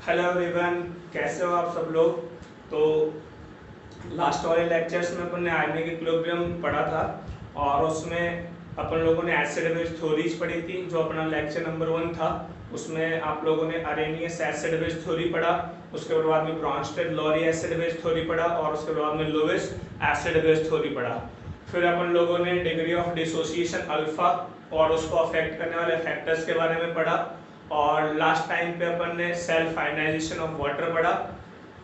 Hello everyone, कैसे हो आप सब लोग। तो लास्ट वाले लेक्चर्स में अपन ने आयनिक इक्विलिब्रियम पढ़ा था और उसमें अपन लोगों ने एसिड बेस थ्योरीज पढ़ी थी। जो अपना लेक्चर नंबर 1 था उसमें आप लोगों ने अरेनियस एसिड बेस थ्योरी पढ़ा, उसके बाद में Bronsted Lowry acid base theory पढ़ा और उसके बाद में लुईस एसिड बेस थ्योरी पढ़ा। फिर अपन लोगों ने डिग्री ऑफ डिसोसिएशन अल्फा और उसको अफेक्ट करने वाले फैक्टर्स के बारे में पढ़ा। और लास्ट टाइम पे अपन ने सेल्फ आयनाइजेशन ऑफ वाटर पढ़ा।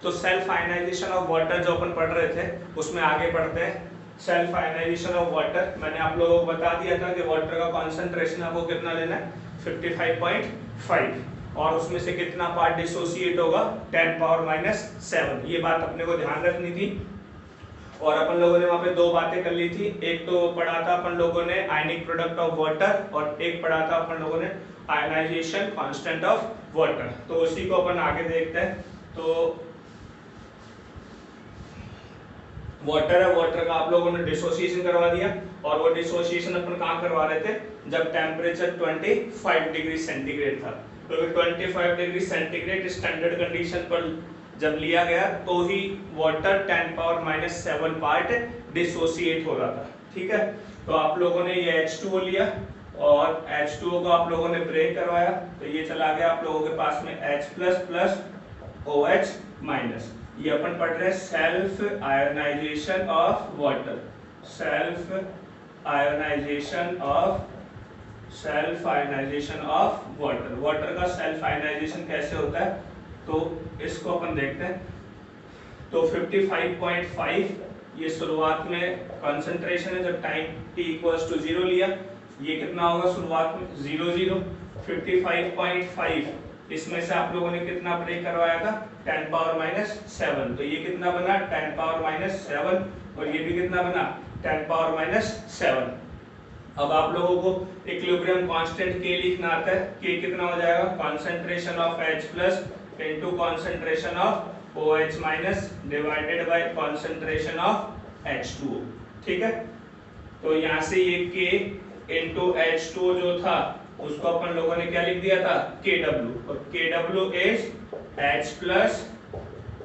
तो सेल्फ आयनाइजेशन ऑफ वाटर जो अपन पढ़ रहे थे उसमें आगे पढ़ते हैं। सेल्फ आयनाइजेशन ऑफ वाटर मैंने आप लोगों को बता दिया था कि वाटर का कॉन्सेंट्रेशन आपको कितना लेना है, 55.5, और उसमें से कितना पार्ट डिसोसिएट होगा, 10⁻⁷। ये बात अपने को ध्यान रखनी थी। और अपन लोगों ने वहां पे दो बातें कर ली थी। एक तो पढ़ा था अपन लोगों ने आयनिक प्रोडक्ट ऑफ वाटर और एक पढ़ा था अपन लोगों ने आयनाइजेशन कांस्टेंट ऑफ वाटर। तो उसी को अपन आगे देखते हैं। तो वाटर है, वाटर का आप लोगों ने डिसोसिएशन करवा दिया और वो डिसोसिएशन अपन कहाँ करवा रहे थे, जब टेम्परेचर 25 डिग्री सेंटीग्रेड था। तो 25 डिग्री सेंटीग्रेड स्टैंडर्ड कंडीशन पर जब लिया गया तो ही वाटर 10⁻⁷ पार्ट डिसोसिएट हो रहा था। ठीक है, तो आप लोगों ने ये H2O लिया और H2O को आप लोगों ने ब्रेक करवाया तो ये चला गया आप लोगों के पास में H++ OH-। ये अपन पढ़ रहे हैं self ionization of water. Self ionization of water. Water का सेल्फ आयोनाइजेशन कैसे होता है तो इसको अपन देखते हैं। तो 55.5 ये शुरुआत में कंसंट्रेशन है जब टाइम t=0 लिया। ये कितना होगा शुरुआत में 0, 55.5 इसमें से आप लोगों ने कितना ब्रेक करवाया था, 10⁻⁷। तो ये कितना बना 10⁻⁷, और ये भी कितना बना 10⁻⁷। अब आप लोगों को इक्विलिब्रियम कांस्टेंट K लिखना आता है। K कितना हो जाएगा, concentration of H+ into concentration of OH- divided by concentration of H2O। ठीक है, तो यहाँ से ये K इनटू H2O जो था उसको अपन लोगों ने क्या लिख दिया था, KW, और KW is H+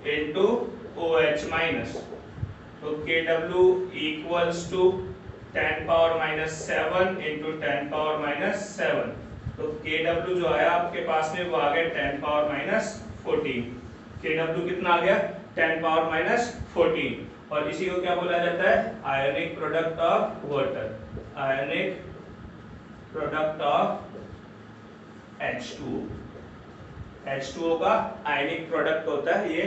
into OH-। तो KW इक्वल्स टू 10⁻⁷ इनटू 10⁻⁷। तो KW जो आया आपके पास में वो आ गया 10⁻⁴। KW कितना आ गया, 10⁻⁴। और इसी को क्या बोला जाता है, ionic product of water. Ionic product of H2O। H2O का आयनिक प्रोडक्ट होता है ये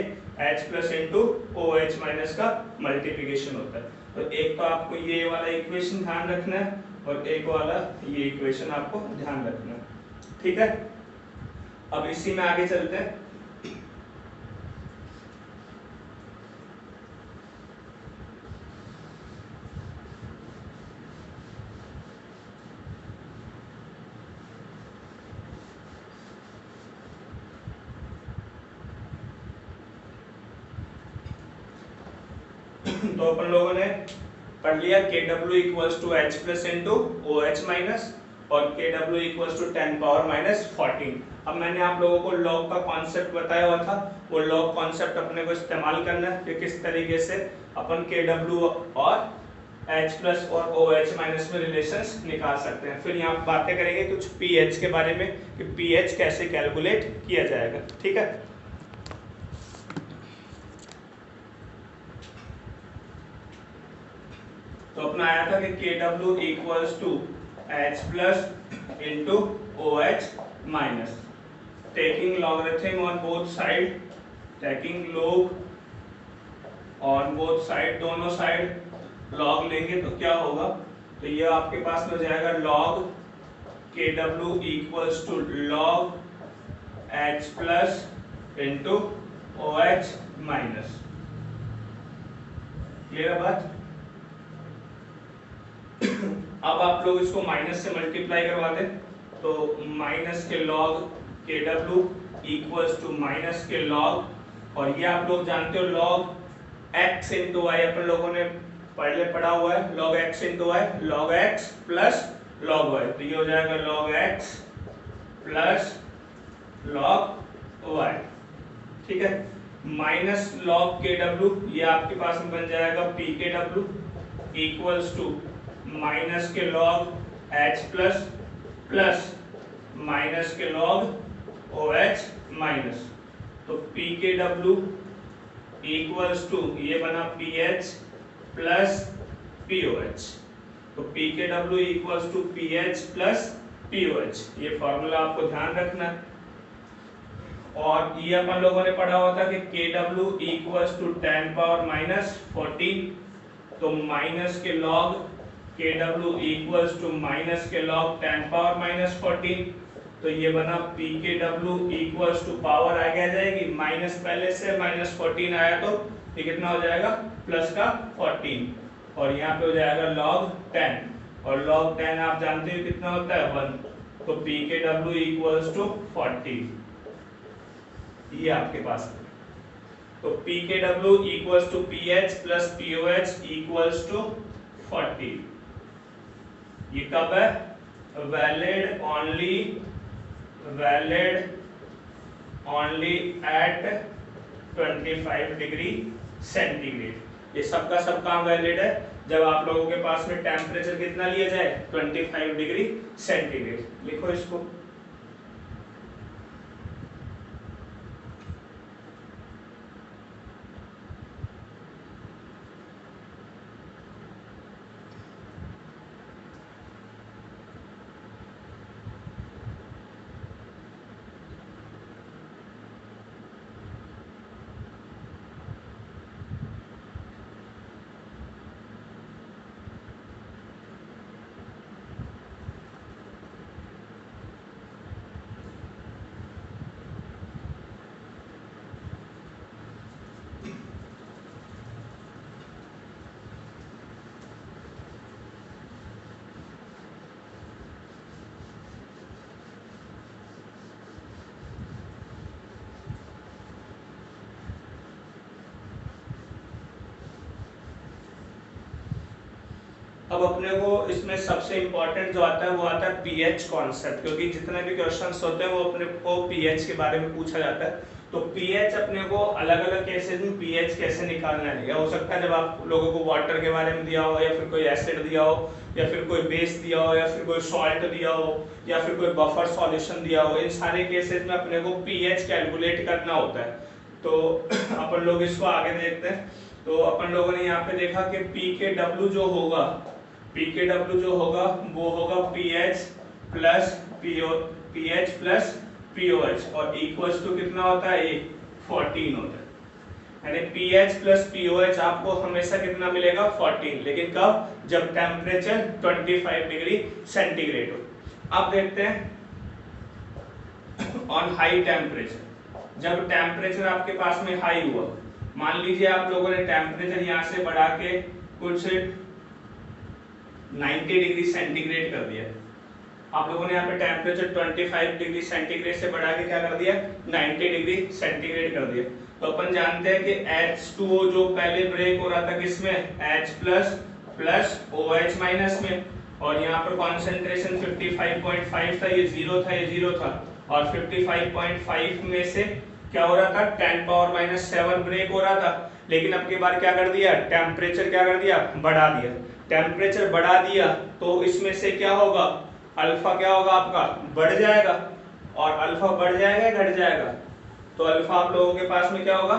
H+ इनटू OH- का मल्टीप्लिकेशन होता है। तो एक तो आपको ये वाला इक्वेशन ध्यान रखना है और एक वाला ये इक्वेशन आपको ध्यान रखना है। ठीक है, अब इसी में आगे चलते हैं। तो अपन लोगों ने पढ़ लिया KW equals to H+ into OH- और KW इक्वल्स टू 10⁻⁴। अब मैंने आप लोगों को लॉग का कॉन्सेप्ट बताया हुआ था, वो लॉग कॉन्सेप्ट अपने को इस्तेमाल करना है कि किस तरीके से अपन KW और H+ और OH- में रिलेशंस निकाल सकते हैं। फिर यहाँ बातें करेंगे कुछ pH के बारे में कि pH कैसे कैलकुलेट किया जाएगा। ठीक है, तो अपना आया था कि KW equals to H+ into OH-। Taking logarithm on both side, taking log on both side, दोनों साइड लॉग लेंगे तो क्या होगा, तो ये आपके पास में हो जाएगा log KW equals to log H+ into OH-। Clear है बात। अब आप लोग इसको माइनस से मल्टीप्लाई करवा दें तो माइनस के log KW equals to minus के log, और ये आप लोग जानते हो log x इनटू y अपन लोगों ने पहले पढ़ा हुआ है, log x into y, log x plus log y। तो ये हो जाएगा log x plus log y। ठीक है, माइनस लॉग के डब्ल्यू, ये आपके पास में बन जाएगा P K W equals to minus के log H plus plus minus के लॉग ओ एच माइनस। तो P K W equals to ये बना P H plus P O H. तो P K W equals to P H plus P O H, ये formula आपको ध्यान रखना है। और ये अपन लोगों ने पढ़ा हुआ था कि K W equals to 10 power minus 14, तो माइनस के log K W equals to minus के लॉग 10 पावर माइनस 14। तो ये बना P K W equals to power आगे आ जाएगी माइनस, पहले से माइनस 14 आया तो ये कितना हो जाएगा प्लस का 14, और यहाँ पे हो जाएगा log 10, और log 10 आप जानते हो कितना होता है 1। तो P K W equals to 40, ये आपके पास है। तो P K W equals to P H plus P O H equals to 40। ये कब है? Valid only at 25 degree centigrade. ये सबका सब काम वैलिड है जब आप लोगों के पास में टेम्परेचर कितना लिया जाए 25 डिग्री सेंटीग्रेड। लिखो इसको। अब अपने को इसमें सबसे इंपॉर्टेंट जो आता है वो आता है पीएच कॉन्सेप्ट, क्योंकि जितने भी क्वेश्चंस होते हैं वो अपने को पीएच के बारे में पूछा जाता है। तो पीएच अपने को अलग अलग केसेस में पीएच कैसे निकालना है, या हो सकता है जब आप लोगों को वाटर के बारे में दिया हो, या फिर कोई एसिड दिया हो, या फिर कोई बेस दिया हो, या फिर कोई सॉल्ट दिया हो, या फिर कोई बफर सॉल्यूशन दिया हो, इन सारे केसेस में अपने को पीएच कैलकुलेट करना होता है। तो अपन लोग इसको आगे देखते हैं। तो अपन लोगों ने यहाँ पे देखा कि पी के डब्ल्यू जो होगा, पी के डब्ल्यू जो होगा वो होगा P H plus P O H, और इक्वल्स टू कितना होता है 14 होता है। यानी P H plus P O H आपको हमेशा कितना मिलेगा 14, लेकिन कब? जब टेम्परेचर 25 डिग्री सेंटीग्रेड हो। अब देखते हैं ऑन हाई टेम्परेचर, जब टेम्परेचर आपके पास में हाई हुआ, मान लीजिए आप लोगों ने टेम्परेचर यहाँ से बढ़ा के कुछ 90 डिग्री सेंटीग्रेड कर दिया। आप लोगों ने यहाँ पे टेम्परेचर 25 डिग्री सेंटीग्रेड से बढ़ा के क्या कर दिया 90 डिग्री सेंटीग्रेड कर दिया। तो अपन जानते हैं कि H2O जो पहले ब्रेक हो रहा था किसमें, H प्लस OH माइनस में, और यहाँ पर कॉन्सेंट्रेशन 55.5 था, ये 0 था, ये 0 था, और 55.5 में से क्या हो रहा था 10 पावर -7 ब्रेक हो रहा था। लेकिन अब की बार क्या कर दिया, टेम्परेचर क्या कर दिया, बढ़ा दिया। टेम्परेचर बढ़ा दिया तो इसमें से क्या होगा, अल्फा क्या होगा आपका बढ़ जाएगा, और अल्फा बढ़ जाएगा घट जाएगा, तो अल्फा आप लोगों के पास में क्या होगा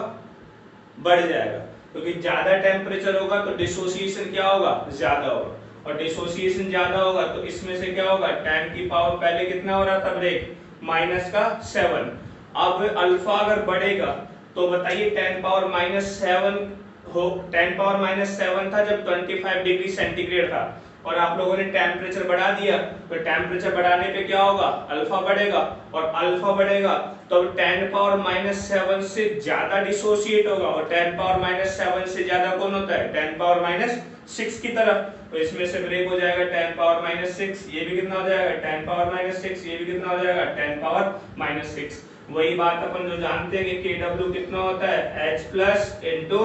बढ़ जाएगा, क्योंकि ज्यादा टेम्परेचर होगा तो डिसोसिएशन क्या होगा ज्यादा होगा, और डिसोसिएशन ज्यादा होगा तो इसमें से क्या होगा 10 की पावर पहले कितना हो रहा था ब्रेक -7। अब अल्फा अगर बढ़ेगा तो बताइए 10 पावर -7 हो, 10 पावर -7 था जब 25 डिग्री सेंटीग्रेड था, और आप लोगों ने टेम्परेचर बढ़ा दिया, तो टेम्परेचर बढ़ाने पे क्या होगा अल्फा बढ़ेगा, और अल्फा बढ़ेगा तो 10 पावर -7 से ज्यादा डिसोसिएट होगा, और 10 पावर -7 से ज्यादा कौन होता है 10 पावर -6 की तरफ, तो इसमें से ब्रेक हो जाएगा 10 पावर -6, ये भी कितना हो जाएगा 10 पावर -6, ये भी कितना हो जाएगा 10 पावर -6। वही बात अपन जो जानते हैं कि Kw कितना होता है H plus into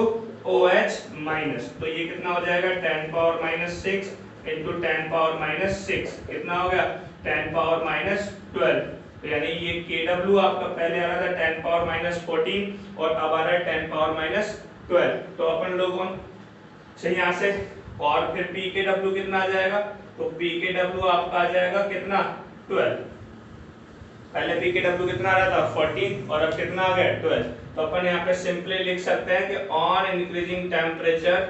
OH minus, तो ये कितना हो जाएगा 10 पावर -6 इंटू 10 पावर -6, कितना हो गया 10 पावर -12। तो यानी ये Kw आपका पहले आ रहा था 10 पावर माइनस 14 और अब आ रहा है 10 पावर माइनस 12। तो अपन लोगों से यहाँ से और फिर Pkw कितना आ जाएगा, तो Pkw आपका आ जाएगा कितना 12। पहले Pkw कितना आ रहा था 14 और अब कितना आ गया 12। तो अपन यहाँ पे सिंपली लिख सकते हैं कि on increasing temperature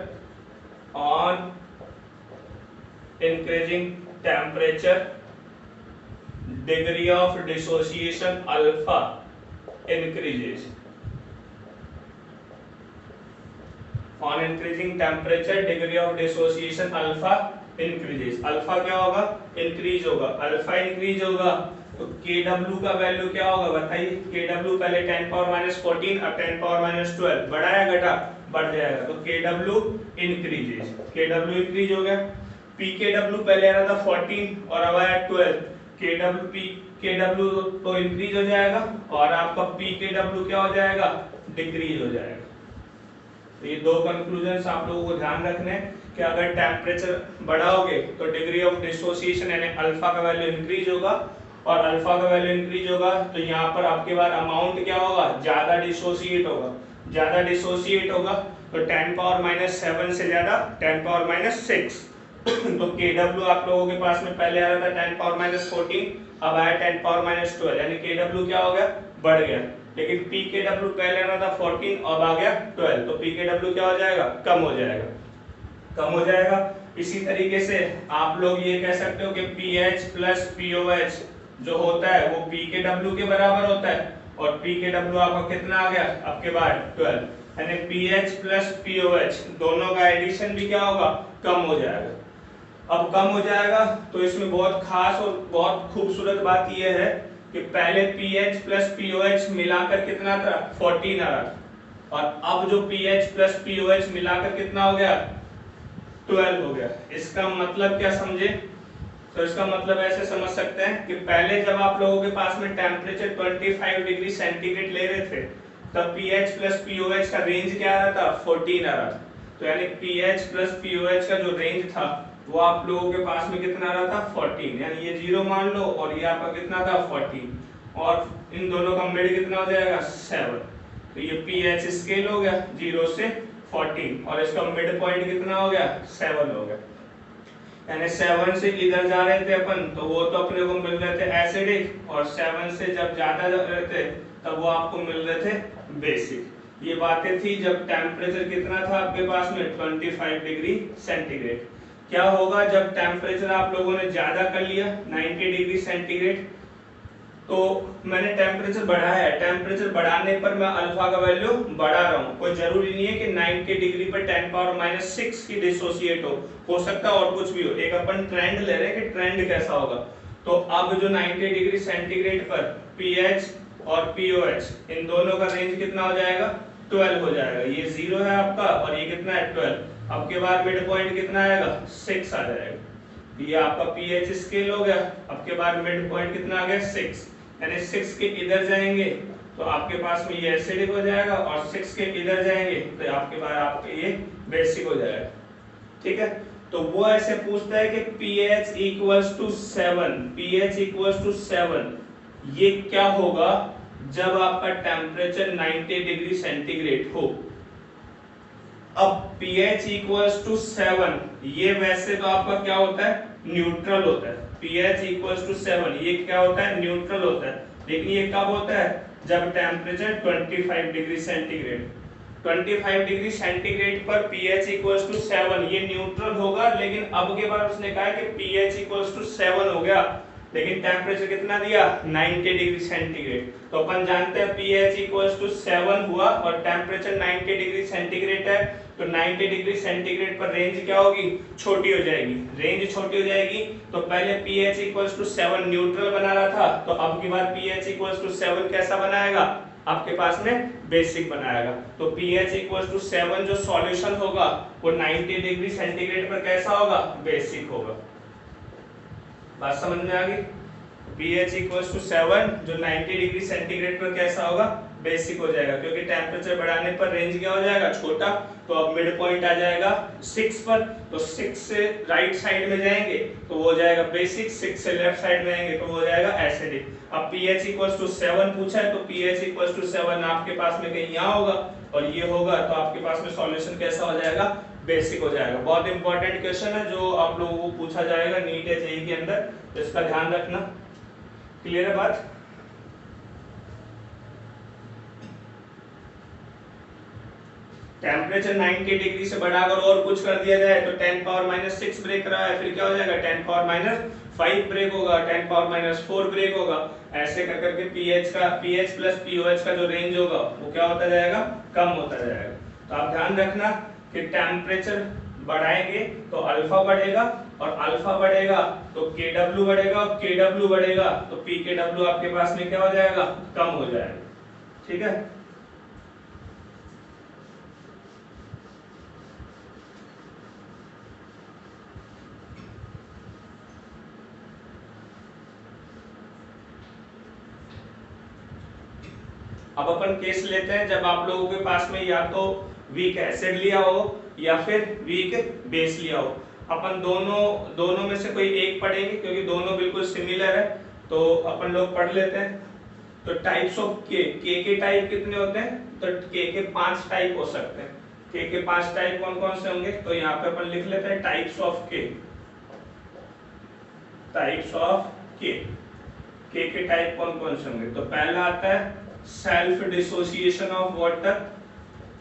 degree of dissociation alpha increases. On increasing temperature degree of dissociation alpha increases. Alpha क्या होगा, इंक्रीज होगा। अल्फा इंक्रीज होगा तो Kw का वैल्यू क्या होगा बताइए। Kw पहले 10 पावर माइनस 14 अब 10 पावर माइनस 12, बढ़ा या घटा, बढ़ जाएगा। तो Kw इंक्रीजेस, Kw इंक्रीज हो गया। Pkw पहले आ रहा था 14 और अब आया 12, Kw तो इंक्रीज हो जाएगा और आपका Pkw क्या हो जाएगा, डिक्रीज हो जाएगा। तो ये दो कंक्लूजन्स आप लोगों को ध्यान रखने हैं कि अगर टेम्परेचर बढ़ाओगे तो डिग्री ऑफ डिसोसिएशन यानी अल्फा का वैल्यू इंक्रीज होगा और अल्फा का वैल्यू इंक्रीज होगा तो यहाँ पर आपके पास अमाउंट क्या होगा, ज्यादा डिसोसिएट होगा। ज्यादा डिसोसिएट होगा तो 10 पावर माइनस 7 से ज्यादा 10 पावर माइनस 6। तो Kw आप लोगों के पास में पहले आ रहा था 10 पावर माइनस 14 अब आया 10 पावर माइनस 12 यानी Kw क्या हो गया, बढ़ गया। लेकिन Pkw पहले आ रहा था 14 अब आ गया 12 तो Pkw क्या हो जाएगा, कम हो जाएगा, कम हो जाएगा। इसी तरीके से आप लोग ये कह सकते हो कि pH प्लस POH जो होता है वो Pkw के बराबर होता है और Pkw आपका कितना आ गया आपके बाद 12 यानी pH प्लस POH दोनों का एडिशन भी क्या होगा, कम हो जाएगा। अब कम हो जाएगा तो इसमें बहुत खास और बहुत खूबसूरत बात यह है कि पहले pH प्लस POH मिलाकर कितना था 14 आ रहा था और अब जो pH प्लस POH मिलाकर कितना हो गया 12 हो गया। इसका मतलब क्या समझे, तो इसका मतलब ऐसे समझ सकते हैं कि पहले जब आप लोगों के पास में टेम्परेचर 25 डिग्री सेंटीग्रेड ले रहे थे तब pH प्लस POH का रेंज क्या आ रहा था 14 आ रहा था। तो यानी pH प्लस POH का जो रेंज था वो आप लोगों के पास में कितना आ रहा था 14 यानी ये 0 मान लो और ये आपका कितना था 14 और इन दोनों का मिड कितना हो जाएगा 7। तो ये pH स्केल हो गया 0 से 14 और इसका मिड पॉइंट कितना हो गया 7 हो गया। यानी 7 से इधर जा रहे थे अपन तो वो तो अपने को मिल रहे थे एसिडिक और 7 से जब ज्यादा जा रहे थे तब वो आपको मिल रहे थे बेसिक। ये बातें थी जब टेम्परेचर कितना था आपके पास में 25 डिग्री सेंटीग्रेड। क्या होगा जब टेम्परेचर आप लोगों ने ज्यादा कर लिया 90 डिग्री सेंटीग्रेड तो मैंने टेम्परेचर बढ़ाया है, टेम्परेचर बढ़ाने पर मैं अल्फा का वैल्यू बढ़ा रहा हूँ। कोई जरूरी नहीं है कि 90 डिग्री पर 10 पावर माइनस 6 की डिसोसिएट हो सकता है और कुछ भी हो। एक अपन ट्रेंड ले रहे हैं कि ट्रेंड कैसा होगा। तो अब जो 90 डिग्री सेंटीग्रेड पर pH और POH इन दोनों का रेंज कितना हो जाएगा 12 हो जाएगा। ये 0 है आपका और ये कितना है 12। अब के बाद मिड पॉइंट कितना आएगा 6 आ जाएगा। ये आपका pH स्केल हो गया। अब के बाद मिड पॉइंट कितना आ गया 6 यानी 6 के इधर जाएंगे तो आपके पास में ये एसिडिक हो जाएगा और 6 के इधर जाएंगे तो आपके पास आपके ये बेसिक हो जाएगा। ठीक है, तो वो ऐसे पूछता है कि pH equals to 7, pH equals to 7 ये क्या होगा जब आपका टेम्परेचर 90 डिग्री सेंटीग्रेड हो। अब pH इक्वल्स टू 7 ये वैसे तो आपका क्या होता है न्यूट्रल होता है। pH इक्वल्स टू 7 ये क्या होता है न्यूट्रल होता है। लेकिन ये कब होता है जब temperature 25 degree centigrade 25 degree centigrade पर pH इक्वल्स टू 7 ये न्यूट्रल होगा। लेकिन अब के बाद उसने कहा कि pH इक्वल्स टू 7 हो गया लेकिन टेम्परेचर कितना दिया 90 डिग्री सेंटीग्रेड। तो अपन जानते हैं pH इक्वल्स टू 7 हुआ और टेम्परेचर 90 डिग्री सेंटीग्रेड है तो 90 डिग्री सेंटीग्रेड पर रेंज क्या होगी छोटी हो जाएगी। रेंज छोटी हो जाएगी तो पहले pH इक्वल्स टू 7 न्यूट्रल बना रहा था तो अब की बार pH इक्वल्स टू 7 कैसा बनाएगा आपके पास में बेसिक बनाएगा। तो pH इक्वल्स टू 7 जो सॉल्यूशन होगा वो 90 डिग्री सेंटीग्रेड पर कैसा होगा बेसिक होगा। बात समझ में आ गई। pH इक्वल्स टू 7 जो 90 डिग्री सेंटीग्रेड पर कैसा होगा, बेसिक हो जाएगा, क्योंकि टेम्परेचर बढ़ाने पर रेंज क्या हो जाएगा, छोटा। तो अब मिड पॉइंट आ जाएगा 6 पर, तो 6 से राइट साइड में जाएंगे तो वो हो जाएगा बेसिक, 6 से लेफ्ट साइड में आएंगे तो वो हो जाएगा एसिडिक। अब pH इक्वल्स टू 7 पूछा है, तो pH इक्वल्स टू 7 आपके पास में कहीं यहाँ होगा और ये होगा, तो आपके पास में सॉल्यूशन कैसा हो जाएगा, बेसिक हो जाएगा। बहुत इंपॉर्टेंट क्वेश्चन है जो आप लोगों को पूछा जाएगा नीट या जेईई के अंदर, तो इसका ध्यान रखना। क्लियर है बात? टेम्परेचर 90 डिग्री से बढ़ाकर और कुछ कर दिया जाए तो 10 पावर माइनस 6 ब्रेक रहा है, फिर क्या हो जाएगा 10 पावर माइनस 5 ब्रेक होगा, 10 पावर माइनस 4 ब्रेक होगा। ऐसे कर करके pH प्लस pOH का जो रेंज होगा वो क्या होता जाएगा, कम होता जाएगा। तो आप ध्यान रखना कि टेम्परेचर बढ़ाएंगे तो अल्फा बढ़ेगा, और अल्फा बढ़ेगा तो KW बढ़ेगा, और KW बढ़ेगा तो PKW आपके पास में क्या हो जाएगा, कम हो जाएगा। ठीक है, अब अपन केस लेते हैं जब आप लोगों के पास में या तो वीक एसिड लिया हो या फिर वीक बेस लिया हो। अपन दोनों में से कोई एक पढ़ेंगे क्योंकि दोनों बिल्कुल सिमिलर है, तो अपन लोग पढ़ लेते हैं। तो टाइप्स ऑफ के टाइप कितने होते हैं, तो के 5 टाइप हो सकते हैं। के 5 टाइप कौन कौन से होंगे, तो यहाँ पे अपन लिख लेते हैं types of K. Types of K type कौन कौन से होंगे, तो पहला आता है self dissociation of water.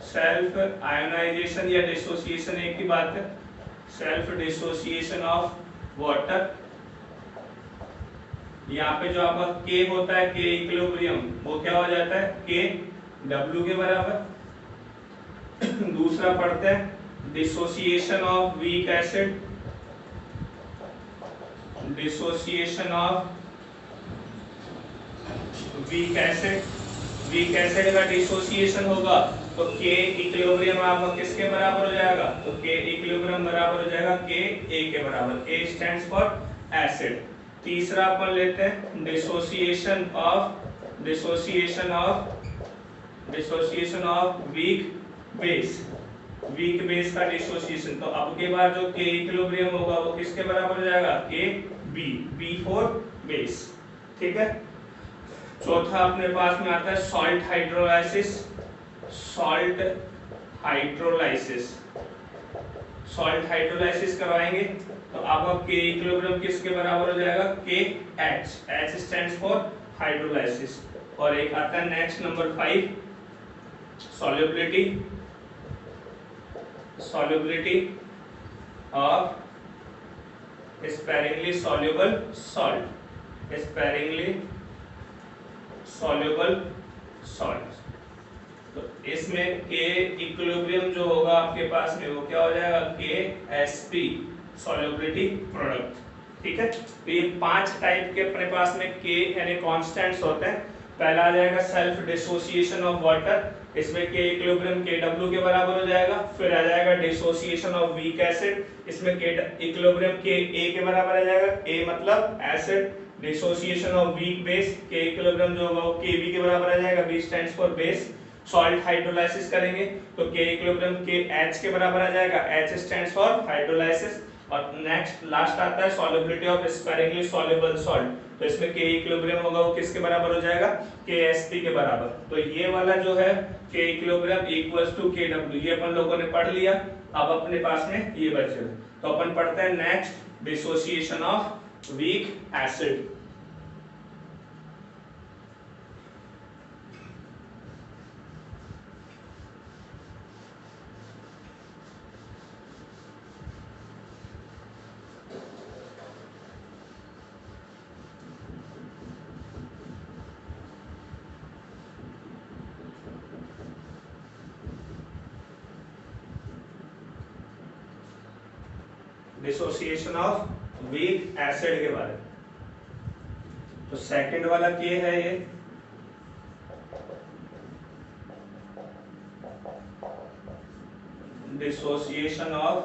Self ionization या डिसोसिएशन एक ही बात है। सेल्फ डिसोसिएशन ऑफ वाटर, यहाँ पे जो आपका के होता है, के इक्विलिब्रियम, वो क्या हो जाता है, के डब्ल्यू के बराबर। दूसरा पढ़ते हैं dissociation of weak acid. Dissociation of week acid का डिसोसिएशन होगा तो के इक्विलिब्रियम आपका किसके बराबर हो जाएगा, तो के इक्विलिब्रियम बराबर हो जाएगा के ए के बराबर। ए स्टैंड्स फॉर एसिड। तीसरा अपन लेते हैं डिसोसिएशन ऑफ वीक बेस का डिसोसिएशन। तो अब के बाद जो के इक्विलिब्रियम होगा वो किसके बराबर हो जाएगा, के बी फॉर बेस। ठीक है, चौथा अपने पास में आता है सॉल्ट हाइड्रोलाइसिस करवाएंगे तो आपका के इक्विलिब्रियम किसके बराबर हो जाएगा, के एच स्टैंड्स फॉर हाइड्रोलाइसिस। और एक आता है next number 5 solubility of sparingly soluble salt। तो इसमें के इक्विलिब्रियम जो होगा आपके पास में वो क्या हो जाएगा, के एसपी सॉल्युबिलिटी प्रोडक्ट। ठीक है, तो ये 5 टाइप के अपने पास में के यानी कांस्टेंट्स होते हैं। पहला आ जाएगा सेल्फ डिसोसिएशन ऑफ वाटर, इसमें के इक्विलिब्रियम के डब्ल्यू के बराबर हो जाएगा। फिर आ जाएगा डिसोसिएशन ऑफ वीक एसिड, इसमें के इक्विलिब्रियम के ए के बराबर आ जाएगा, ए मतलब acid. Dissociation of weak base, के इक्विलिब्रियम जो होगा वो के बी के बराबर आ जाएगा, B stands for base. Salt hydrolysis करेंगे तो के इक्विलिब्रियम के एच के बराबर आ जाएगा, एच स्टैंड्स फॉर हाइड्रोलाइसिस। और नेक्स्ट लास्ट आता है solubility of sparingly soluble salt, तो इसमें के इक्विलिब्रियम होगा वो किसके बराबर हो जाएगा, के एसपी के बराबर। तो ये वाला जो है के इक्विलिब्रियम इक्वल्स टू के डब्ल्यू, ये अपन लोगों ने पढ़ लिया। अब अपने पास में ये बचे, तो अपन पढ़ते हैं next dissociation of weak acid. Dissociation of weak acid के बारे में, तो सेकंड वाला क्या है, ये dissociation of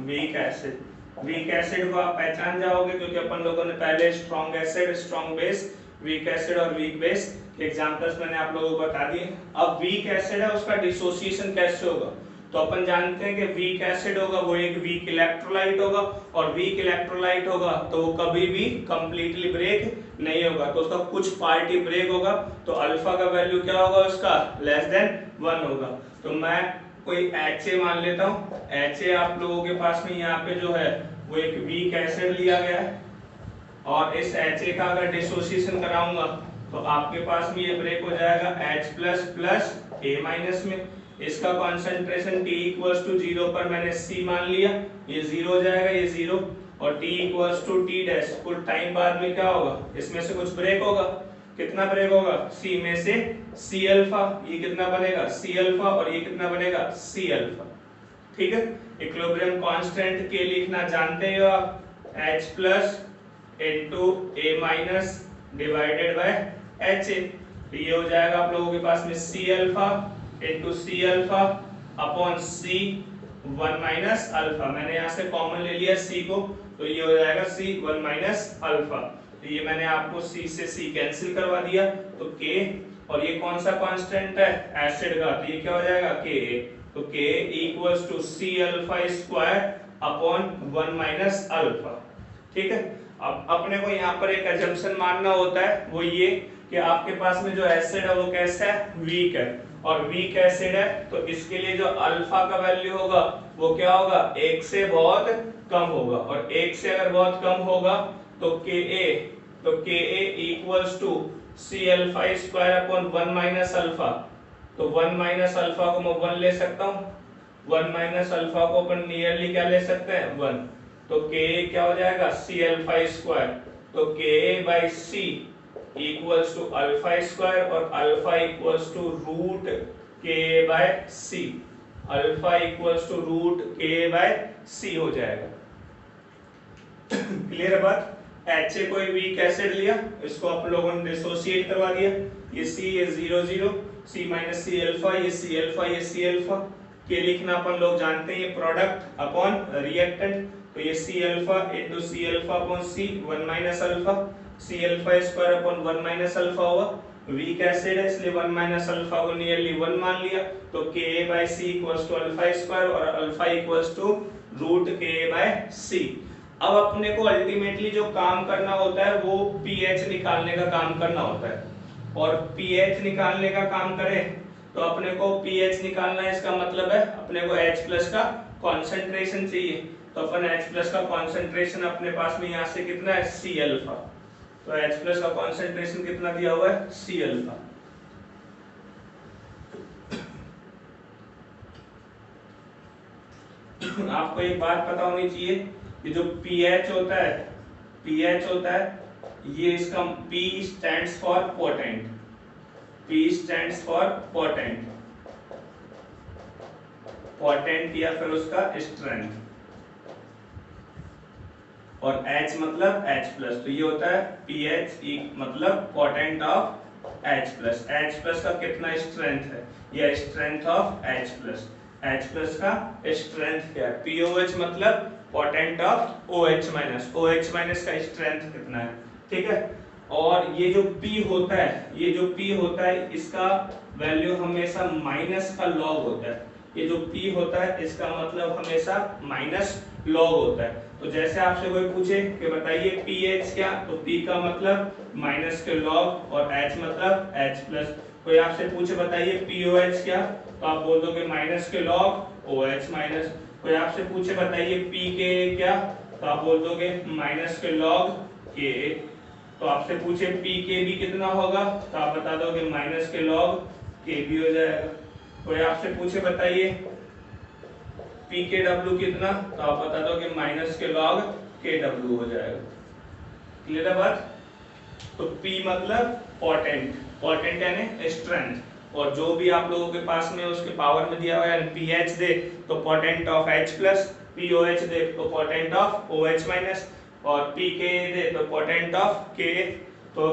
weak acid. Weak acid को आप पहचान जाओगे क्योंकि अपन लोगों ने पहले strong acid, strong base, weak acid और वीक बेस के एग्जांपल्स मैंने आप लोगों को बता दिए। अब वीक एसिड है, उसका डिसोसिएशन कैसे होगा? तो अपन जानते हैं कि वीक एसिड होगा वो एक वीक इलेक्ट्रोलाइट होगा, और वीक इलेक्ट्रोलाइट होगा तो वो कभी भी कंप्लीटली ब्रेक नहीं होगा, तो उसका कुछ पार्ट ही ब्रेक होगा, तो अल्फा का वैल्यू क्या होगा उसका? लेस देन 1 होगा। तो मैं कोई HA मान लेता हूँ, HA आप लोगों के पास में यहाँ पे जो है वो एक वीक एसिड लिया गया है, और इस HA का अगर डिसोसिएशन कराऊंगा तो आपके पास में ये ब्रेक हो जाएगा H plus plus A minus में। इसका कॉन्सेंट्रेशन T इक्वल्स टू 0 पर मैंने C मान लिया, ये 0 हो जाएगा, ये 0, और T equals to T dash, कुछ टाइम बाद में क्या होगा? इसमें से कुछ ब्रेक होगा। कितना ब्रेक होगा? C में से C अल्फा, ये कितना बनेगा? C अल्फा, और ये कितना बनेगा? C alpha. ठीक है, इक्विलिब्रियम कांस्टेंट के लिखना जानते हो आप, H plus into A minus divided by HA, तो ये हो जाएगा आप लोगों के पास में C alpha into C alpha upon C 1 minus alpha. मैंने यहाँ से कॉमन ले लिया C को, तो ये हो जाएगा C 1 माइनस अल्फा। तो ये मैंने आपको C से C कैंसिल करवा दिया, तो K, और ये कौन सा कांस्टेंट है? एसिड का, तो ये क्या हो जाएगा? Ka। तो K equals to C alpha square upon 1 minus alpha. ठीक है, अब अपने को यहाँ पर एक अजम्पशन मानना होता है, वो ये कि आपके पास में जो एसिड है वो कैसा है? वीक है, और वीक एसिड है तो इसके लिए जो अल्फा का वैल्यू होगा वो क्या होगा? 1 से बहुत कम होगा, और 1 से अगर बहुत कम होगा तो Ka equals to C alpha square upon 1 minus alpha. तो 1 माइनस अल्फा को मैं 1 ले सकता हूँ, 1 माइनस अल्फा को अपन नियरली क्या ले सकते हैं? 1, तो Ka क्या हो जाएगा? C अल्फा स्क्वायर, तो Ka by C equals to alpha square, और alpha equals to root Ka by C, alpha equals to root Ka by C हो जाएगा। क्लियर है बात? HA कोई वीक एसिड लिया, इसको आप लोगों ने डिसोसिएट करवा दिया, ये C, ये 0 0, C माइनस C अल्फा, ये C अल्फा, ये C अल्फा के लिखना अपन लोग जानते हैं, ये प्रोडक्ट अपॉन रिएक्टेंट, तो ये C alpha into C alpha upon C 1 minus alpha, C alpha square upon 1 minus alpha हुआ। वीक एसिड है इसलिए 1 माइनस अल्फा को नियरली 1 मान लिया, तो Ka by C equals to alpha square, और alpha equals to root Ka by C। अब अपने को अल्टीमेटली जो काम करना होता है वो pH निकालने का काम करना होता है, और pH निकालने का काम करें तो अपने को pH निकालना है, इसका मतलब है अपने को H प्लस का कॉन्सेंट्रेशन चाहिए, तो अपन H प्लस का कॉन्सेंट्रेशन अपने पास में यहाँ से कितना है? C अल्फा, तो H प्लस का कॉन्सेंट्रेशन कितना दिया हुआ है? C alpha. आपको एक बात पता होनी चाहिए कि जो pH होता है ये इसका P stands for potent, P stands for potent, potent या फिर उसका स्ट्रेंथ, और H मतलब H प्लस, तो ये होता है pH मतलब potent of H plus. H plus का कितना स्ट्रेंथ है? या strength of H plus, H plus का स्ट्रेंथ क्या है? POH मतलब potent of OH minus, OH minus का स्ट्रेंथ कितना है? ठीक है, और ये जो P होता है इसका वैल्यू हमेशा माइनस का लॉग होता है, ये जो P होता है इसका मतलब हमेशा माइनस लॉग होता है। तो जैसे आपसे कोई पूछे कि बताइए pH क्या, तो P का मतलब माइनस के लॉग, और H मतलब H प्लस। कोई आपसे पूछे बताइए POH क्या, तो आप बोल दोगे माइनस के लॉग OH माइनस। कोई आपसे पूछे बताइए pKa क्या, तो आप बोल दोगे माइनस के लॉग Ka। तो आपसे पूछे pKb कितना होगा, तो आप बता दोगे माइनस के लॉग Kb हो जाएगा। कोई आपसे पूछे बताइए pKw कितना, तो आप बता दोगे माइनस के लॉग Kw हो जाएगा। क्लियर है बात? तो P मतलब पोटेंट, पोटेंट यानी स्ट्रेंथ, और जो भी आप लोगों के पास में उसके पावर में दिया हुआ है, pH दे तो potent of H plus, POH दे तो पोटेंट ऑफ OH माइनस, और pKa दे तो पोटेंट ऑफ Ka। तो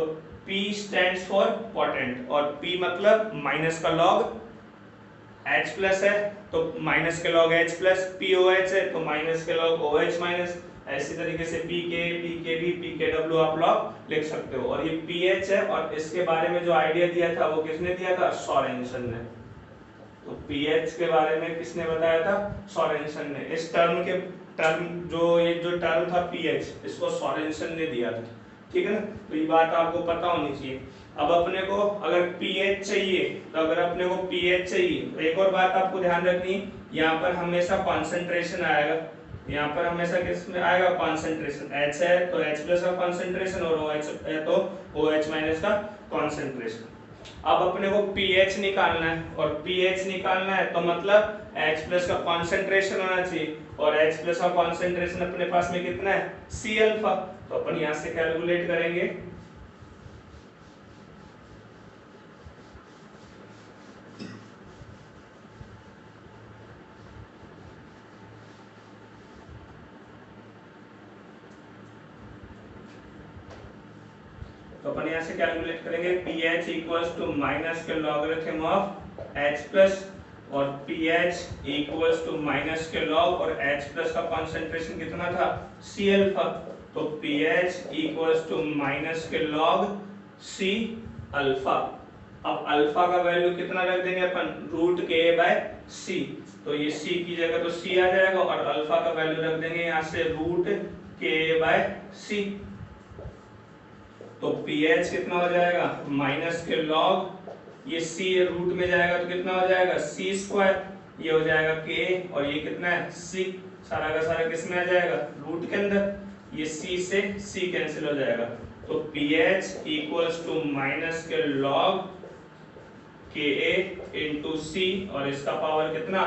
P स्टैंड्स फॉर पोटेंट, और P मतलब माइनस का लॉग, H प्लस है तो माइनस के लॉग H प्लस, POH है तो माइनस के लॉग OH माइनस, ऐसी तरीके से पीके, पीकेबी, पीकेडब्ल्यू आप लोग लिख सकते हो। और ये पीएच है, और इसके बारे में जो आइडिया दिया था वो किसने दिया था? सोरेनसन ने। तो पीएच के बारे में किसने बताया था? सोरेनसन ने। इस टर्म जो टर्म था पीएच, इसको सोरेनसन ने दिया था, ठीक है ना। तो ये बात आपको पता होनी चाहिए। अब अपने को अगर पीएच चाहिए, तो अगर अपने को पीएच चाहिए तो एक और बात आपको ध्यान रखनी, यहाँ पर हमेशा कॉन्सेंट्रेशन आएगा, यहाँ पर हमेशा किस में आएगा? कॉन्सेंट्रेशन। H है तो H प्लस का कॉन्सेंट्रेशन, और OH है तो OH माइनस का कॉन्सेंट्रेशन। अब अपने को pH निकालना है, और pH निकालना है तो मतलब H प्लस का कॉन्सेंट्रेशन होना चाहिए, और H प्लस का कॉन्सेंट्रेशन अपने पास में कितना है? C alpha. तो अपन यहाँ से कैलकुलेट करेंगे, तो अपन यहाँ से कैलकुलेट करेंगे pH इक्वल्स टू माइनस के लॉगरिथम ऑफ H प्लस, और pH इक्वल्स टू माइनस के लॉग, और H प्लस का कॉन्सेंट्रेशन कितना था? C alpha. तो pH इक्वल्स टू माइनस के लॉग C अल्फा। अब अल्फा का वैल्यू कितना रख देंगे अपन? रूट के बाय C। तो ये C की जगह तो C आ जाएगा, और अल्फा का वैल्यू रख देंगे यहाँ से रूट के बाय C। तो pH कितना हो जाएगा? माइनस के लॉग, ये C रूट में जाएगा तो कितना हो जाएगा? C स्क्वायर, ये हो जाएगा K, और ये कितना है? C। सारा का सारा किस में आ जाएगा? रूट के अंदर। ये C से C कैंसिल हो जाएगा, तो pH इक्वल्स टू माइनस के लॉग Ka इंटू C, और इसका पावर कितना?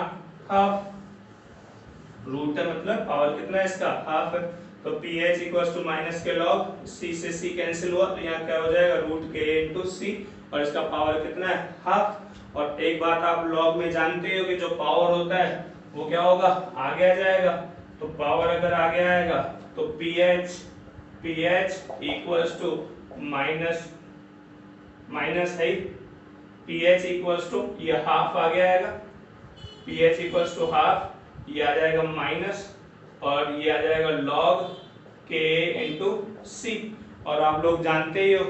हाफ। रूट है मतलब पावर कितना है इसका? हाफ है। तो pH इक्वल्स टू माइनस के लॉग, C से C कैंसिल हुआ, तो यहाँ क्या हो जाएगा? रूट K इंटू C, और इसका पावर कितना है? हाफ। और एक बात आप लॉग में जानते हो कि जो पावर होता है वो क्या होगा? आगे आ जाएगा। तो पावर अगर आगे आएगा तो pH इक्वल्स टू माइनस है, pH इक्वल्स टू ये हाफ आगे आएगा, pH इक्वल्स टू हाफ, ये आ जाएगा माइनस, और ये आ जाएगा log K इंटू C। और आप लोग जानते ही हो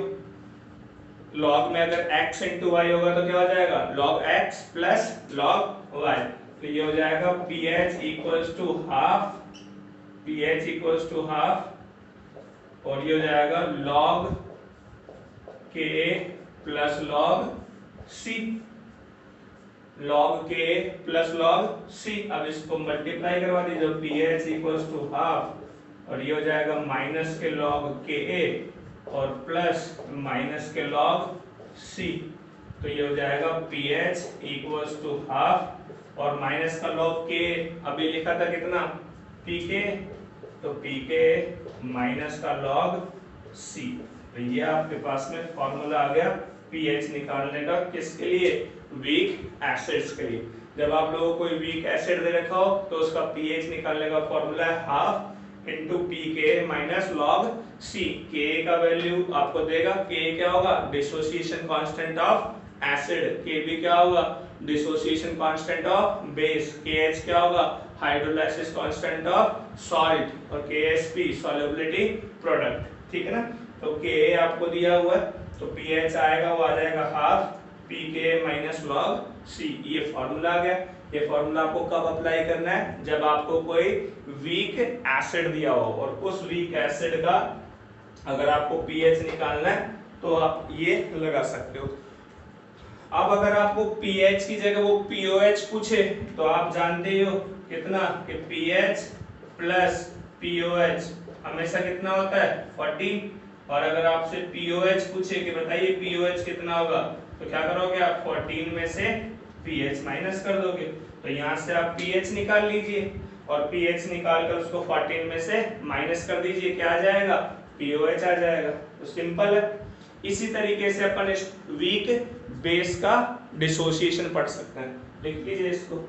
log में अगर x इंटू वाई होगा तो क्या हो जाएगा? log x plus log y। तो ये हो जाएगा pH equals to half, pH equals to half, और ये हो जाएगा log K plus log C, log K plus log C। अब इसको मल्टीप्लाई करवा दीजिए, pH इक्वल्स टू हाफ, और ये हो जाएगा माइनस के log Ka, और प्लस माइनस के log C। तो ये हो जाएगा pH इक्वल्स टू हाफ, और माइनस का log K अभी लिखा था कितना? Pk, तो Pk माइनस का log C। तो ये आपके पास में फॉर्मूला आ गया pH निकालने का, किसके लिए? वीक एसिड्स के लिए। जब आप लोगों को कोई वीक एसिड दे रखा हो तो उसका pH निकालने का फॉर्मूला है half into Pk minus log C। K का वैल्यू आपको देगा, K क्या होगा? Dissociation constant of acid. Kb क्या होगा? Dissociation constant of base. KH क्या होगा? हाइड्रोलाइसिस कांस्टेंट ऑफ सॉल्ट, और KSP सॉल्युबिलिटी प्रोडक्ट, ठीक है ना। तो Ka आपको दिया हुआ है, तो pH आएगा, वो आ जाएगा half Pk minus log C। ये फॉर्मूला आ गया। ये फॉर्मूला आपको कब अप्लाई करना है? जब आपको कोई वीक एसिड दिया हो, और उस वीक एसिड का अगर आपको pH निकालना है तो आप ये लगा सकते हो। अब अगर आपको pH की जगह वो POH पूछे तो आप जानते ही हो कितना, कि pH प्लस POH हमेशा कितना होता है? 40। और अगर आपसे POH पूछे कि बताइए POH कितना होगा, तो क्या करोगे आप? 14 में से pH माइनस कर दोगे। तो यहाँ से आप pH निकाल लीजिए, और pH निकाल कर उसको 14 में से माइनस कर दीजिए, क्या आ जाएगा? POH आ जाएगा। तो सिंपल है। इसी तरीके से अपन इस वीक बेस का डिसोसिएशन पढ़ सकते हैं। लिख लीजिए इसको।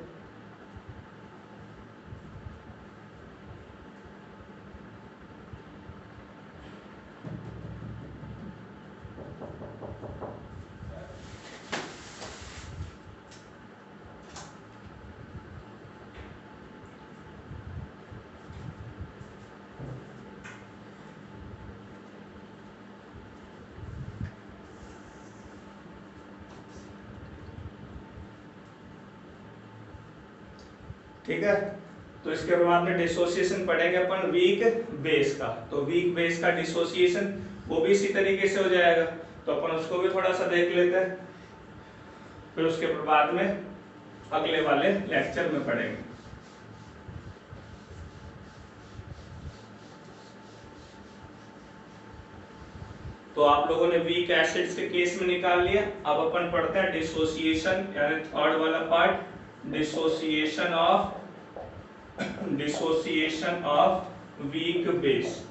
ठीक है। तो इसके बाद में डिसोसिएशन पढ़ेंगे अपन वीक बेस का। तो वीक बेस का डिसोसिएशन वो भी इसी तरीके से हो जाएगा, तो अपन उसको भी थोड़ा सा देख लेते हैं, फिर उसके बाद में अगले वाले लेक्चर में पढ़ेंगे। तो आप लोगों ने वीक एसिड्स के केस में निकाल लिया। अब अपन पढ़ते हैं डिसोसिएशन, यानी थर्ड वाला part, dissociation of weak base.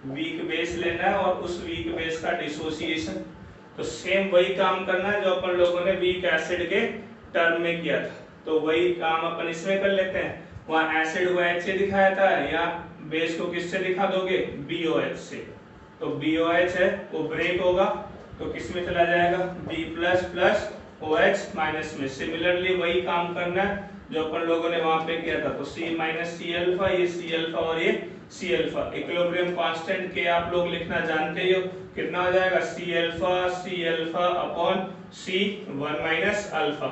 Weak base लेना है और उस वीक बेस का डिसोसिएशन। तो सेम वही काम करना है जो अपन लोगों ने वीक एसिड के टर्म में किया था, तो वही काम अपन इसमें कर लेते हैं। वहां एसिड को H से दिखाया था, या बेस को किससे दिखा दोगे, BOH से। तो BOH है वो ब्रेक होगा तो किस में चला जाएगा, B plus plus OH minus में। सिमिलरली वही काम करना है जो अपन लोगों ने वहां पे किया था। तो C माइनस सी अल्फा, ये C अल्फा और ये C अल्फा। इक्विलिब्रियम कांस्टेंट के आप लोग लिखना जानते ही हो, कितना हो जाएगा, C alpha upon C 1 minus alpha.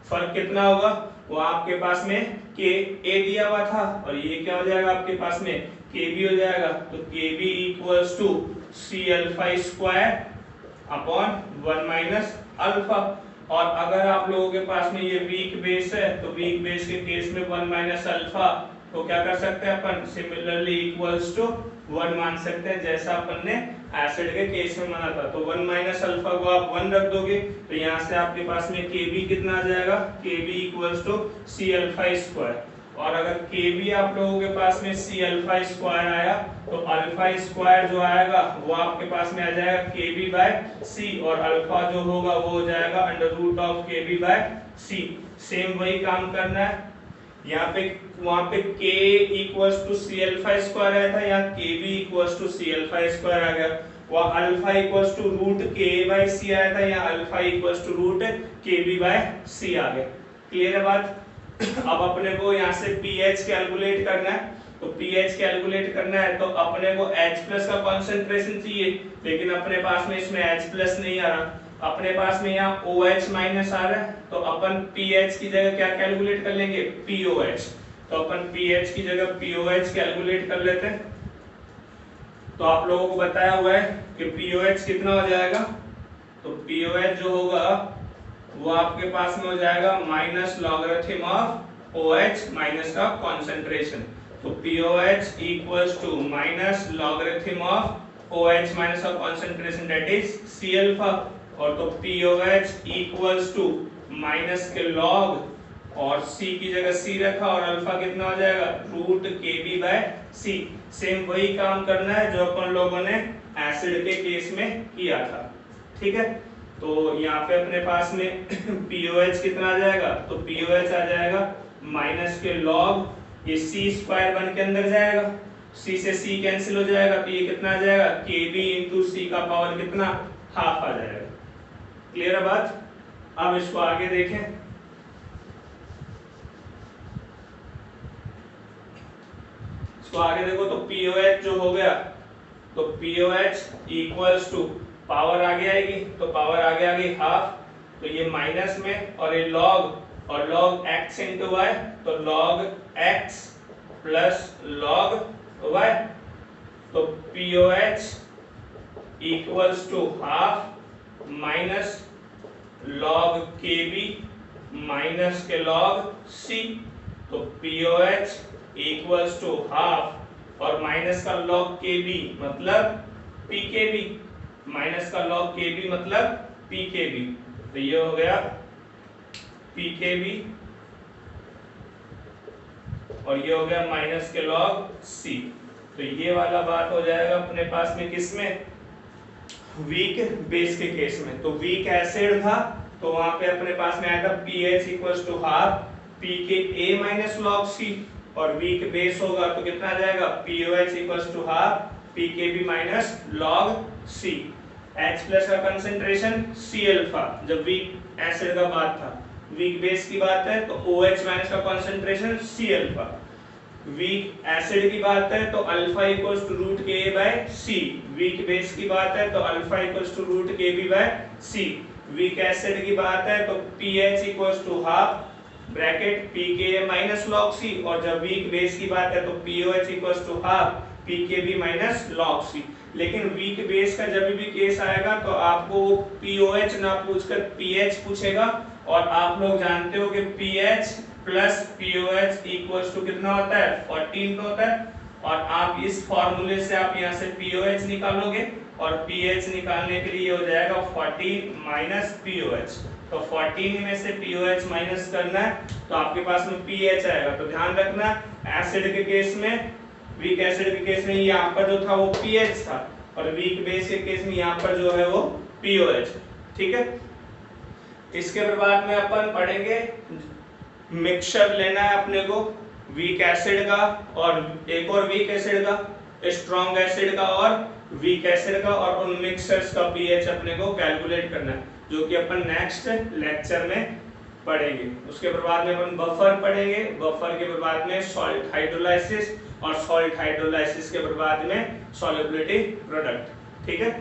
फर्क कितना होगा, वो आपके पास में Ka दिया हुआ था और ये क्या हो जाएगा आपके पास में Kb हो जाएगा। तो Kb equals to C alpha square upon 1 minus alpha. और अगर आप लोगों के पास में ये वीक बेस है तो वीक बेस के केस में 1 माइनस अल्फा तो क्या कर सकते हैं अपन, सिमिलरली इक्वल्स टू 1 मान सकते हैं, जैसा अपन ने एसिड के केस में माना था। तो 1 माइनस अल्फा को आप 1 रख दोगे तो यहाँ से आपके पास में Kb कितना आ जाएगा, Kb equals to C alpha square. और अगर Kb आप लोगों के पास में C अल्फा स्क्वायर आया तो अल्फा स्क्वायर जो आएगा वो आपके पास में आ जाएगा Kb बाय C, और अल्फा जो होगा वो हो जाएगा under root of Kb by C। Same वही काम करना है यहाँ पे, वहां पे K equals to C alpha square आया था, यहाँ Kb equals to C alpha square आ गया। वहाँ alpha equals to root Ka by C आया था, यहाँ alpha equals to root Kb by C आ गया। क्लियर है बात। अब अपने को यहाँ से pH कैलकुलेट करना है, तो pH कैलकुलेट करना है तो अपने को H प्लस का कॉन्सेंट्रेशन चाहिए, लेकिन अपने पास में इसमें H प्लस नहीं आ रहा, अपने पास में यहाँ OH माइनस आ रहा है। तो अपन pH की जगह क्या कैलकुलेट कर लेंगे, POH। तो अपन pH की जगह POH कैलकुलेट कर लेते हैं। तो आप लोगों को बताया हुआ है कि POH कितना हो जाएगा, तो POH जो होगा वो आपके पास में हो जाएगा minus logarithm of OH minus का कॉन्सेंट्रेशन। तो POH equals to minus logarithm of OH minus का concentration, that is C alpha. और तो POH इक्वल्स टू माइनस के लॉग, और C की जगह C रखा और अल्फा कितना हो जाएगा, root Kb by C। Same वही काम करना है जो अपन लोगों ने एसिड के केस में किया था। ठीक है, तो यहाँ पे अपने पास में POH कितना आ जाएगा, तो POH आ जाएगा माइनस के लॉग, ये C स्क्वायर बन के अंदर जाएगा, C से C कैंसिल हो जाएगा, तो ये कितना आ जाएगा, Kb इंटू C का पावर कितना, हाफ आ जाएगा। क्लियर है बात। अब इसको आगे देखें, इसको आगे देखो तो POH जो हो गया, तो POH इक्वल्स टू पावर आगे आएगी, तो पावर आगे आ गई हाफ, तो ये माइनस में और ये लॉग, और लॉग x इंटू वाई, तो log x plus log y। तो POH equals to half minus log Kb minus के लॉग C। तो POH इक्वल्स टू हाफ और माइनस का लॉग Kb मतलब PKb, माइनस का लॉग Kb मतलब PKb। तो ये हो गया PKb और ये हो गया माइनस के लॉग C। तो ये वाला बात हो जाएगा अपने पास में किसमें, वीक बेस के केस में। तो वीक एसिड था तो वहां पे अपने पास में आया था pH equals to half pKa minus log C, और वीक बेस होगा तो कितना आ जाएगा, POH equals to half PKb minus log C। H plus का कंसंट्रेशन C अल्फा, जब वीक एसिड का बात था, वीक बेस की बात है तो OH माइनस का concentration C alpha. Weak acid की बात है तो alpha equals to root Ka by C। Weak base की बात है तो alpha equals to root Kb by C। Weak acid की बात है तो pH equals to half bracket pKa minus log C, और जब वीक बेस की बात है तो POH equals to half pKb minus log C। लेकिन वीक बेस का जब भी केस आएगा तो आपको वो POH ना पूछकर pH पूछेगा, और आप लोग जानते हो कि pH plus POH equals to कितना होता है 14 का होता है, और आप इस फॉर्मूले से आप यहाँ से POH निकालोगे और pH निकालने के लिए हो जाएगा 14 माइनस POH। तो 14 में से POH माइनस करना है तो आपके पास में pH आएगा। तो ध्यान रखना एसिड के केस में, वीक एसिड के केस में यहाँ पर जो था वो pH था, और वीक बेस के केस में यहाँ पर जो है वो POH। ठीक है, इसके बाद में अपन पढ़ेंगे मिक्सचर लेना है अपने को वीक एसिड का और एक और वीक एसिड का, स्ट्रॉन्ग एसिड का और वीक एसिड का, और उन मिक्सचर्स का पीएच अपने को कैलकुलेट करना है, जो कि अपन नेक्स्ट लेक्चर में पढ़ेंगे। उसके बाद में अपन बफर पढ़ेंगे, बफर के बाद में सॉल्ट हाइड्रोलाइसिस, और सॉल्ट हाइड्रोलाइसिस के बाद में सॉल्युबिलिटी प्रोडक्ट। ठीक है।